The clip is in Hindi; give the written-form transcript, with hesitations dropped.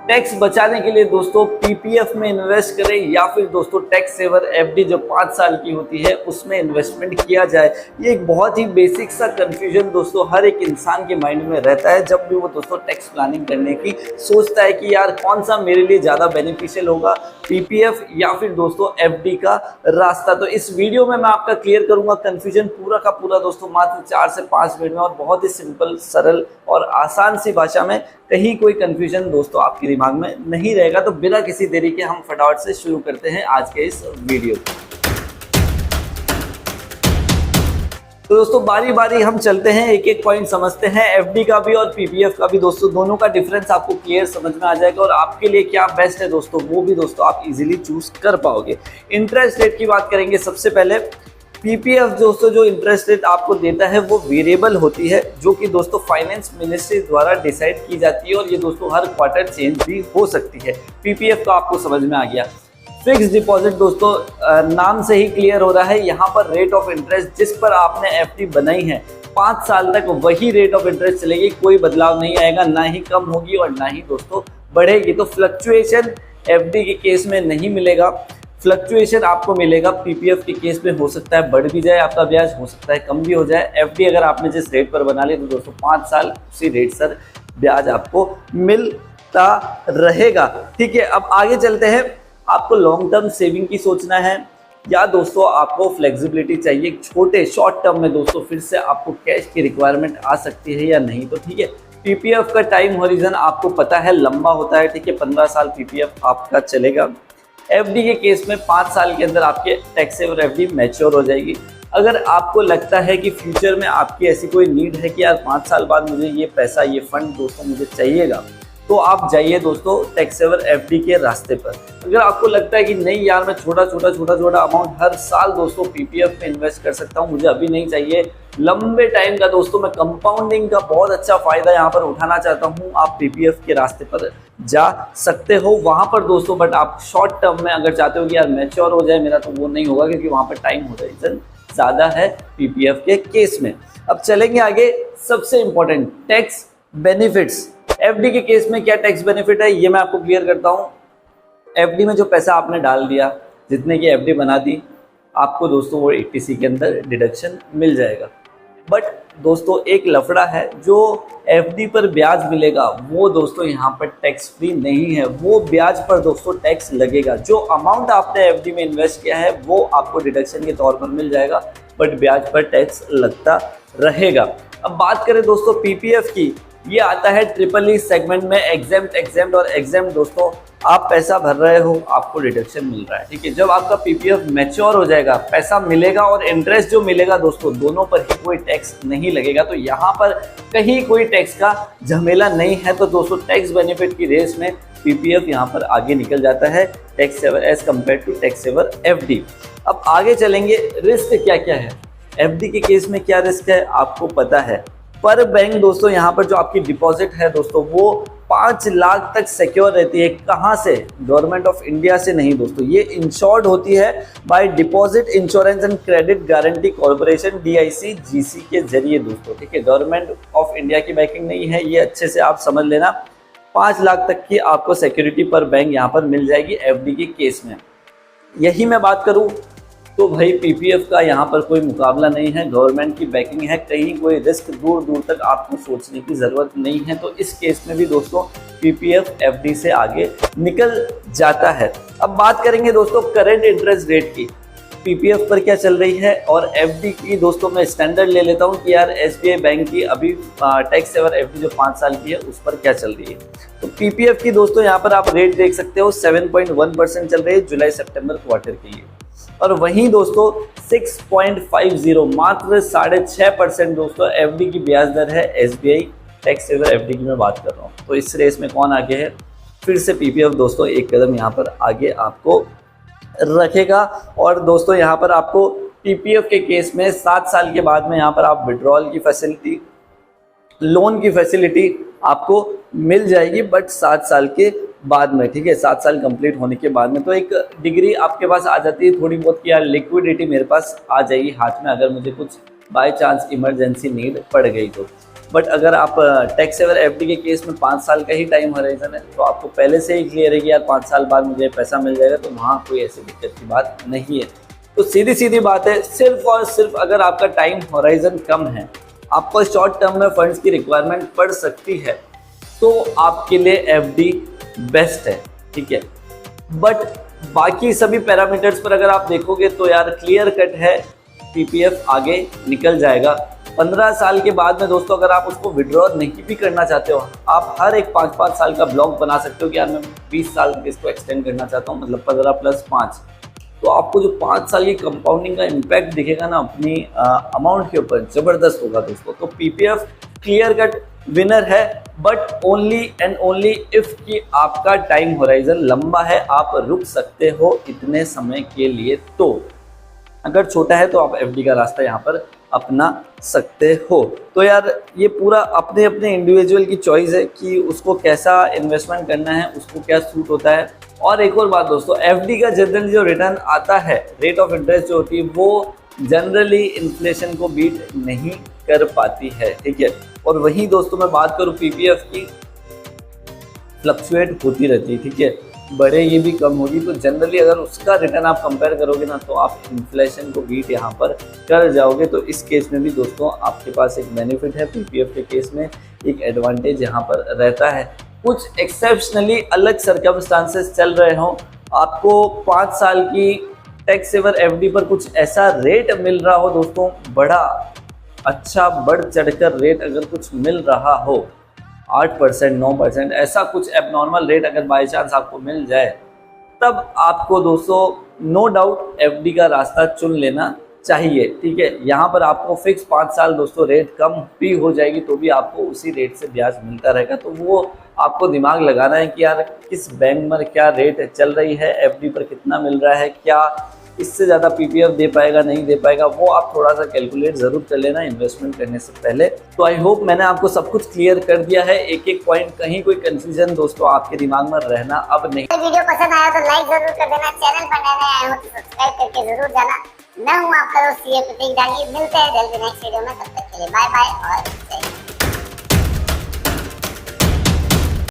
टैक्स बचाने के लिए दोस्तों पीपीएफ में इन्वेस्ट करें या फिर दोस्तों टैक्स सेवर एफडी जो 5 साल की होती है उसमें इन्वेस्टमेंट किया जाए। ये एक बहुत ही बेसिक सा कंफ्यूजन दोस्तों हर एक इंसान के माइंड में रहता है जब भी वो दोस्तों टैक्स प्लानिंग करने की सोचता है कि यार कौन सा मेरे लिए ज़्यादा बेनिफिशियल होगा, पीपीएफ या फिर दोस्तों एफडी का रास्ता। तो इस वीडियो में मैं आपका क्लियर करूंगा कंफ्यूजन पूरा का पूरा दोस्तों मात्र 4 से 5 मिनट में और बहुत ही सिंपल, सरल और आसान सी भाषा में। कहीं कोई कंफ्यूजन दोस्तों आपके दिमाग में नहीं रहेगा। तो बिना किसी देरी के हम फटाफट से शुरू करते हैं आज के इस वीडियो को। तो दोस्तों बारी बारी हम चलते हैं, एक एक पॉइंट समझते हैं। एफडी का भी और पीपीएफ का भी दोस्तों दोनों का डिफरेंस आपको क्लियर समझ में आ जाएगा और आपके लिए क्या बेस्ट है दोस्तों वो भी दोस्तों आप इजीली चूज कर पाओगे। इंटरेस्ट रेट की बात करेंगे सबसे पहले। पीपीएफ दोस्तों जो इंटरेस्ट रेट आपको देता है वो वेरिएबल होती है जो कि दोस्तों फाइनेंस मिनिस्ट्री द्वारा डिसाइड की जाती है और ये दोस्तों हर क्वार्टर चेंज भी हो सकती है। पीपीएफ का आपको समझ में आ गया। फिक्स डिपॉजिट दोस्तों नाम से ही क्लियर हो रहा है, यहाँ पर रेट ऑफ इंटरेस्ट जिस पर आपने एफडी बनाई है 5 साल तक वही रेट ऑफ इंटरेस्ट चलेगी, कोई बदलाव नहीं आएगा, ना ही कम होगी और ना ही दोस्तों बढ़ेगी। तो फ्लक्चुएशन एफडी के केस में नहीं मिलेगा, फ्लक्चुएशन आपको मिलेगा पीपीएफ के केस में। हो सकता है बढ़ भी जाए आपका ब्याज, हो सकता है कम भी हो जाए। एफडी अगर आपने जिस रेट पर बना ली तो दोस्तों 5 साल उसी रेट सर ब्याज आपको मिलता रहेगा। ठीक है, अब आगे चलते हैं। आपको लॉन्ग टर्म सेविंग की सोचना है या दोस्तों आपको फ्लेक्सिबिलिटी चाहिए, छोटे शॉर्ट टर्म में दोस्तों फिर से आपको कैश की रिक्वायरमेंट आ सकती है या नहीं। तो ठीक है, पीपीएफ का टाइम हॉरिजन आपको पता है लंबा होता है। ठीक है, 15 साल पीपीएफ आपका चलेगा। एफडी के केस में 5 साल के अंदर आपके टैक्स सेवर एफडी मैच्योर हो जाएगी। अगर आपको लगता है कि फ्यूचर में आपकी ऐसी कोई नीड है कि यार 5 साल बाद मुझे ये पैसा, ये फंड दोस्तों मुझे चाहिएगा, तो आप जाइए दोस्तों टैक्स सेवर एफडी के रास्ते पर। अगर आपको लगता है कि नहीं यार मैं छोटा छोटा अमाउंट हर साल दोस्तों पीपीएफ में इन्वेस्ट कर सकता हूँ, मुझे अभी नहीं चाहिए, लंबे टाइम का दोस्तों मैं कंपाउंडिंग का बहुत अच्छा फायदा यहाँ पर उठाना चाहता हूँ, आप पीपीएफ के रास्ते पर जा सकते हो वहां पर दोस्तों। बट आप शॉर्ट टर्म में अगर चाहते हो कि यार मैच्योर हो जाए मेरा, तो वो नहीं होगा क्योंकि वहां पर टाइम होराइजन ज्यादा है पीपीएफ के केस में। अब चलेंगे आगे। सबसे इंपॉर्टेंट टैक्स बेनिफिट्स। एफडी के केस में क्या टैक्स बेनिफिट है ये मैं आपको क्लियर करता हूँ। एफडी में जो पैसा आपने डाल दिया, जितने की एफडी बना दी, आपको दोस्तों वो 80C के अंदर डिडक्शन मिल जाएगा। बट दोस्तों एक लफड़ा है, जो एफडी पर ब्याज मिलेगा वो दोस्तों यहाँ पर टैक्स फ्री नहीं है, वो ब्याज पर दोस्तों टैक्स लगेगा। जो अमाउंट आपने एफडी में इन्वेस्ट किया है वो आपको डिडक्शन के तौर पर मिल जाएगा, बट ब्याज पर टैक्स लगता रहेगा। अब बात करें दोस्तों पीपीएफ की, ये आता है ट्रिपल ई सेगमेंट में, एग्जेम्प्ट और एग्जेम्प्ट। दोस्तों आप पैसा भर रहे हो, आपको डिडक्शन मिल रहा है। ठीक है, जब आपका पीपीएफ मैच्योर हो जाएगा, पैसा मिलेगा और इंटरेस्ट जो मिलेगा दोस्तों दोनों पर ही कोई टैक्स नहीं लगेगा। तो यहाँ पर कहीं कोई टैक्स का झमेला नहीं है। तो दोस्तों टैक्स बेनिफिट की रेस में पीपीएफ यहाँ पर आगे निकल जाता है tax saver as compare to tax saver FD. अब आगे चलेंगे, रिस्क क्या क्या है एफडी के केस में, क्या रिस्क है आपको पता है। पर बैंक दोस्तों यहाँ पर जो आपकी डिपॉजिट है दोस्तों वो 5 लाख तक सिक्योर रहती है। कहाँ से? गवर्नमेंट ऑफ इंडिया से नहीं दोस्तों, ये इंश्योर्ड होती है bye deposit insurance and credit guarantee corporation DICGC के जरिए दोस्तों। ठीक है, गवर्नमेंट ऑफ इंडिया की बैंकिंग नहीं है, ये अच्छे से आप समझ लेना। 5 लाख तक की आपको सिक्योरिटी पर बैंक यहाँ पर मिल जाएगी एफडी के केस में। यही मैं बात करूँ तो भाई पीपीएफ का यहाँ पर कोई मुकाबला नहीं है, गवर्नमेंट की बैकिंग है, कहीं कोई रिस्क दूर दूर तक आपको सोचने की ज़रूरत नहीं है। तो इस केस में भी दोस्तों पीपीएफ एफडी से आगे निकल जाता है। अब बात करेंगे दोस्तों करंट इंटरेस्ट रेट की, पीपीएफ पर क्या चल रही है और एफडी की। दोस्तों मैं स्टैंडर्ड ले लेता हूँ कि यार एसबीआई बैंक की अभी टैक्स सेवर एफडी जो 5 साल की है उस पर क्या चल रही है। तो पीपीएफ की दोस्तों यहाँ पर आप रेट देख सकते हो, 7.1% चल रही है जुलाई सितंबर क्वार्टर के लिए। और वहीं दोस्तों 6.50 मात्र 6.5% दोस्तों एफडी की ब्याज दर है एसबीआई टैक्स सेवर एफडी की मैं बात कर रहा हूँ। तो इस रेस में कौन आगे है? फिर से पीपीएफ दोस्तों एक कदम यहाँ पर आगे आपको रखेगा। और दोस्तों यहाँ पर आपको पीपीएफ के केस में 7 साल के बाद में यहाँ पर आप विड्रॉल की फैसिलिटी, लोन की फैसिलिटी आपको मिल जाएगी, बट 7 साल के बाद में। ठीक है, 7 साल कंप्लीट होने के बाद में तो एक डिग्री आपके पास आ जाती है थोड़ी बहुत कि यार लिक्विडिटी मेरे पास आ जाएगी हाथ में, अगर मुझे कुछ बाय चांस इमरजेंसी नीड पड़ गई तो। बट अगर आप टैक्स सेवर एफडी के केस में 5 साल का ही टाइम होराइजन है तो आपको पहले से ही क्लियर है कि यार 5 साल बाद मुझे पैसा मिल जाएगा, तो वहाँ कोई ऐसी दिक्कत की बात नहीं है। तो सीधी सीधी बात है, सिर्फ और सिर्फ अगर आपका टाइम होराइजन कम है, आपको शॉर्ट टर्म में फंड्स की रिक्वायरमेंट पड़ सकती है, तो आपके लिए एफडी बेस्ट है, ठीक है। बट बाकी सभी पैरामीटर्स पर अगर आप देखोगे तो यार क्लियर कट है, पीपीएफ आगे निकल जाएगा। 15 साल के बाद में दोस्तों अगर आप उसको विड्रॉ नहीं भी करना चाहते हो, आप हर एक 5-5 साल का ब्लॉक बना सकते हो कि यार मैं 20 साल तक इसको एक्सटेंड करना चाहता हूँ, मतलब 15 + 5, तो आपको जो 5 साल की कंपाउंडिंग का इम्पैक्ट दिखेगा ना अपनी अमाउंट के ऊपर, ज़बरदस्त होगा दोस्तों। तो पीपीएफ क्लियर कट विनर है, but only and only if कि आपका टाइम होराइजन लंबा है, आप रुक सकते हो इतने समय के लिए। तो अगर छोटा है तो आप एफडी का रास्ता यहाँ पर अपना सकते हो। तो यार ये पूरा अपने अपने इंडिविजुअल की चॉइस है कि उसको कैसा इन्वेस्टमेंट करना है, उसको क्या सूट होता है। और एक और बात दोस्तों, एफडी का जनरली जो रिटर्न आता है, रेट ऑफ इंटरेस्ट जो होती है, वो जनरली इन्फ्लेशन को बीट नहीं कर पाती है, ठीक है। और वहीं दोस्तों मैं बात करूँ पीपीएफ की, फ्लक्चुएट होती रहती है, ठीक है, बढ़े ये भी कम होगी। तो जनरली अगर उसका रिटर्न आप कंपेयर करोगे ना, तो आप इन्फ्लेशन को बीट यहाँ पर कर जाओगे। तो इस केस में भी दोस्तों आपके पास एक बेनिफिट है, पीपीएफ के केस में एक एडवांटेज यहाँ पर रहता है। कुछ एक्सेप्शनली अलग सर्कमस्टांसेस चल रहे हों, आपको 5 साल की टैक्स सेवर एफडी पर कुछ ऐसा रेट मिल रहा हो दोस्तों, बड़ा अच्छा बढ़ चढ़कर रेट अगर कुछ मिल रहा हो, 8%, 9%, ऐसा कुछ एबनॉर्मल रेट अगर बाई चांस आपको मिल जाए, तब आपको दोस्तों नो डाउट एफडी का रास्ता चुन लेना चाहिए, ठीक है। यहाँ पर आपको फिक्स 5 साल दोस्तों रेट कम भी हो जाएगी तो भी आपको उसी रेट से ब्याज मिलता रहेगा। तो वो आपको दिमाग लगाना है कि यार किस बैंक में क्या रेट चल रही है, एफडी पर कितना मिल रहा है, क्या इससे ज़्यादा पीपीएफ दे पाएगा नहीं दे पाएगा, वो आप थोड़ा सा कैलकुलेट ज़रूर कर लेना इन्वेस्टमेंट करने से पहले। तो आई होप मैंने आपको सब कुछ क्लियर कर दिया है, एक एक पॉइंट, कहीं कोई कंफ्यूजन दोस्तों आपके दिमाग में रहना अब नहीं। वीडियो पसंद आया तो लाइक जरूर कर देना, चैनल पर नए आए हो तो सब्सक्राइब करके जरूर जाना। मैं हूँ आपका दोस्त सीए प्रतीक डांगी, मिलते हैं जल्दी नेक्स्ट वीडियो में, तब तक के लिए बाय बाय और जय हिंद।